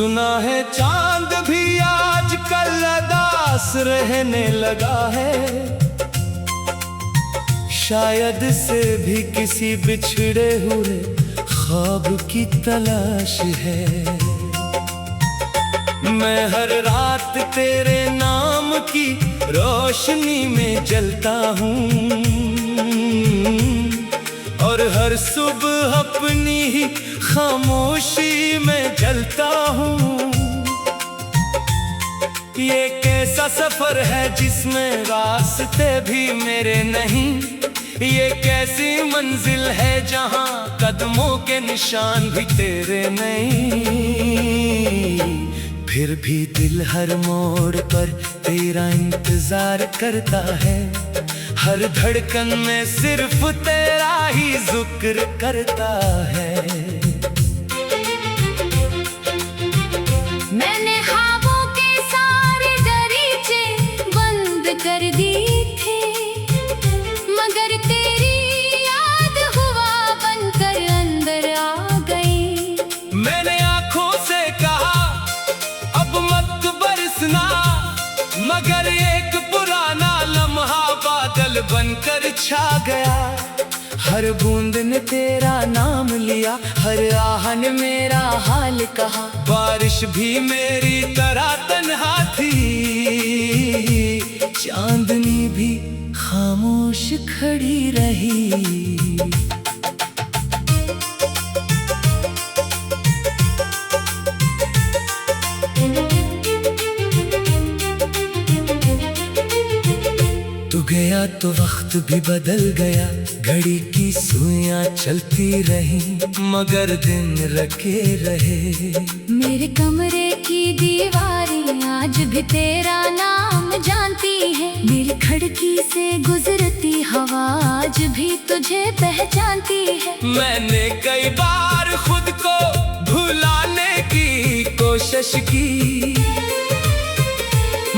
सुना है चांद भी आजकल उदास रहने लगा है, शायद से भी किसी बिछड़े हुए ख्वाब की तलाश है। मैं हर रात तेरे नाम की रोशनी में जलता हूँ और हर सुबह अपनी ही खामोशी में जलता हूँ। ये कैसा सफर है जिसमें रास्ते भी मेरे नहीं, ये कैसी मंजिल है जहाँ कदमों के निशान भी तेरे नहीं। फिर भी दिल हर मोड़ पर तेरा इंतजार करता है, हर धड़कन में सिर्फ तेरा ही जिक्र करता है। मैंने ख्वाबों के सारे दरीचे बंद कर दिए थे, मगर तेरी याद हुआ बनकर अंदर आ गई। मैंने आंखों से कहा अब मत बरसना, मगर एक पुराना लम्हा बादल बनकर छा गया। हर बूंद ने तेरा नाम लिया, हर आह ने मेरा हाल कहा। बारिश भी मेरी तरह तन्हा थी, चांदनी भी खामोश खड़ी रही। तू गया तो वक्त भी बदल गया, घड़ी की सुइयां चलती रही, मगर दिन रखे रहे। मेरे कमरे की दीवारें आज भी तेरा नाम जानती है, मेरी खिड़की से गुजरती हवा आज भी तुझे पहचानती है। मैंने कई बार खुद को भुलाने की कोशिश की,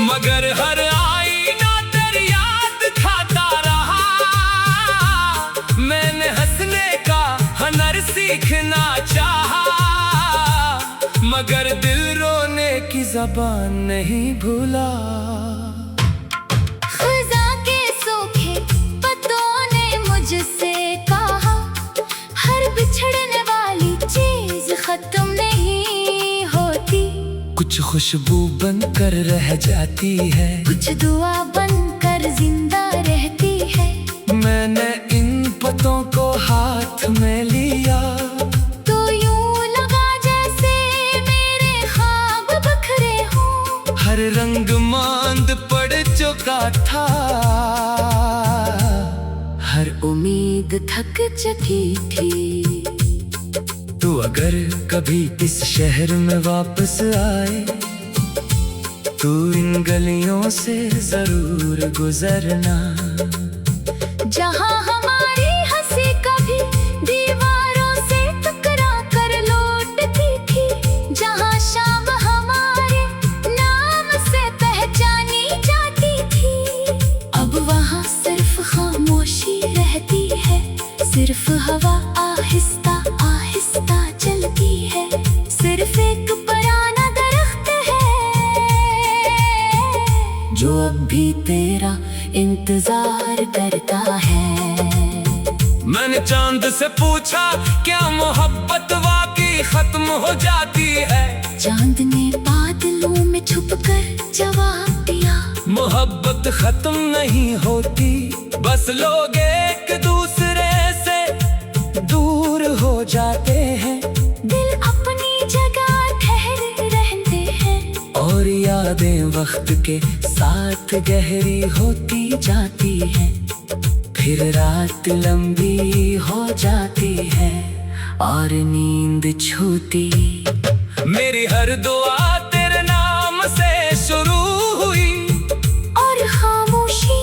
मगर हर आईना तेरी याद खाता रहा। मैंने हंसने का हुनर सीखना चाहा, मगर दिल रोने की ज़बान नहीं भूला। ख़ुदा के सूखे पत्तों ने मुझसे कहा, हर बिछड़ने वाली चीज खत्म नहीं होती। कुछ खुशबू बनकर रह जाती है, कुछ दुआ बनकर जिंदा रहती है। मैंने इन पत्तों को हाथ में लिया, तो यूं लगा जैसे मेरे ख्वाब बखरे हों। हर रंग मांद पड़ चुका था, हर उम्मीद थक चुकी थी। तू अगर कभी इस शहर में वापस आए, तू इन गलियों से जरूर गुजरना, जहाँ हमारी हंसी कभी दीवारों से टकरा कर लौटती थी, जहाँ शाम हमारे नाम से पहचानी जाती थी। अब वहाँ सिर्फ खामोशी रहती है, सिर्फ हवा आहिस्ता आहिस्ता चलती है, सिर्फ एक पुराना दरख्त है जो अब भी तेरा इंतजार करता है। मैंने चांद से पूछा क्या मोहब्बत वाकई खत्म हो जाती है? चांद ने बादलों में छुपकर जवाब दिया, मोहब्बत खत्म नहीं होती, बस लोग एक दूसरे से दूर हो जाते हैं। दिल अपनी जगह ठहरे रहते हैं, और यादें वक्त के साथ गहरी होती जाती है। फिर रात लंबी हो जाती है और नींद छूती। मेरी हर दुआ तेरे नाम से शुरू हुई, और खामोशी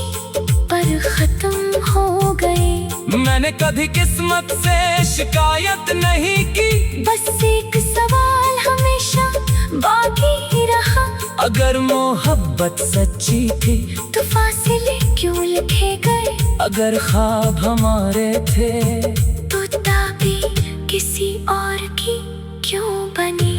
पर खत्म हो गई। मैंने कभी किस्मत से शिकायत नहीं की, बस एक सवाल हमेशा बाकी रहा, अगर मोहब्बत सच्ची थी तो फासले क्यों लिखे गए? अगर ख्वाब हमारे थे तो ताबीर किसी और की क्यों बनी?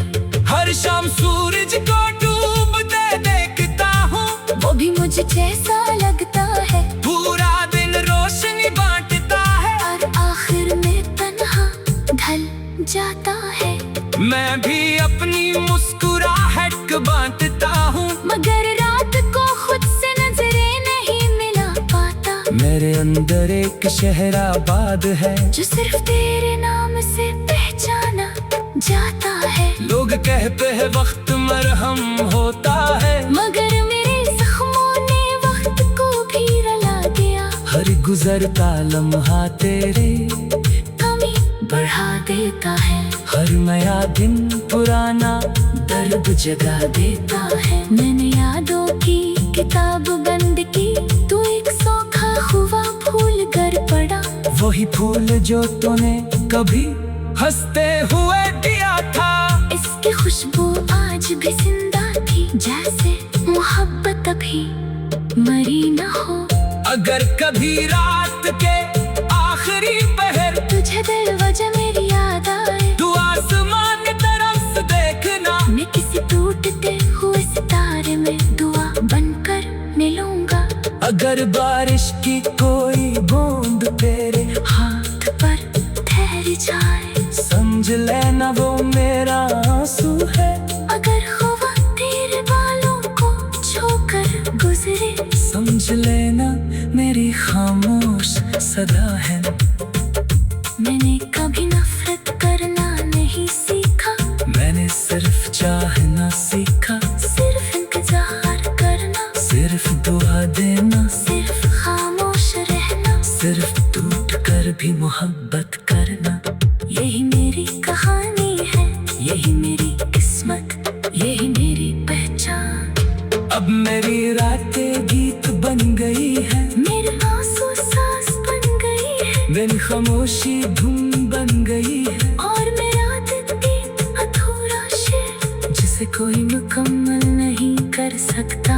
हर हर शाम सूरज को डूबते देखता हूँ, वो भी मुझे जैसा लगता है। पूरा दिन रोशनी बांटता है और आखिर में तन्हा ढल जाता है। मैं भी अपनी मुस्कुराहट बांटता हूँ, मगर रात को खुद से नजरें नहीं मिला पाता। मेरे अंदर एक शहराबाद है जो सिर्फ तेरे नाम से पहचाना जाता है। लोग कहते हैं वक्त मरहम होता है, मगर मेरे जख्मों ने वक्त को भी रुला दिया। हर गुजरता लम्हा तेरे कमी बढ़ा देता है। हर नया दिन पुराना दर्द जगा देता है। मैंने यादों की किताब बंद की, तू एक सूखा हुआ फूल कर पड़ा। वही फूल जो तूने कभी हंसते हुए दिया था। इसकी खुशबू आज भी जिंदा थी, जैसे मोहब्बत अभी मरी न हो। अगर कभी रात के आखिरी पहर तुझे बेवजह मेरी याद आए, तू आसमान की तरफ से देखना। मैं किसी टूटते हुए सितारे में दुआ बनकर मिलूंगा। अगर बारिश की कोई बूंद तेरे हाथ पर ठहर जाए, समझ लेना वो मेरा आंसू है। अगर हवा तेरे बालों को छूकर गुजरे, समझ लेना मेरी खामोश सदा है। मैंने कभी नफरत करना नहीं सीखा, मैंने सिर्फ चाहना सीखा। सिर्फ इंतजार करना, सिर्फ दुआ देना, सिर्फ खामोश रहना, सिर्फ टूट कर भी मोहब्बत करना। यही मेरी कहानी है, यही मेरी किस्मत, यही मेरी पहचान। अब मेरी रातें गीत बन गई है, मेरे आंसू सांस बन गई है, मेरी खामोशी धुन बन गई है। और मेरा दिल अधूरा शेर जिसे कोई मुकम्मल नहीं कर सकता।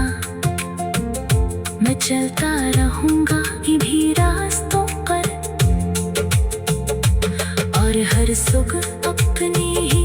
मैं चलता रहूंगा इन्हीं रास्तों पर, और हर सुबह अपनी ही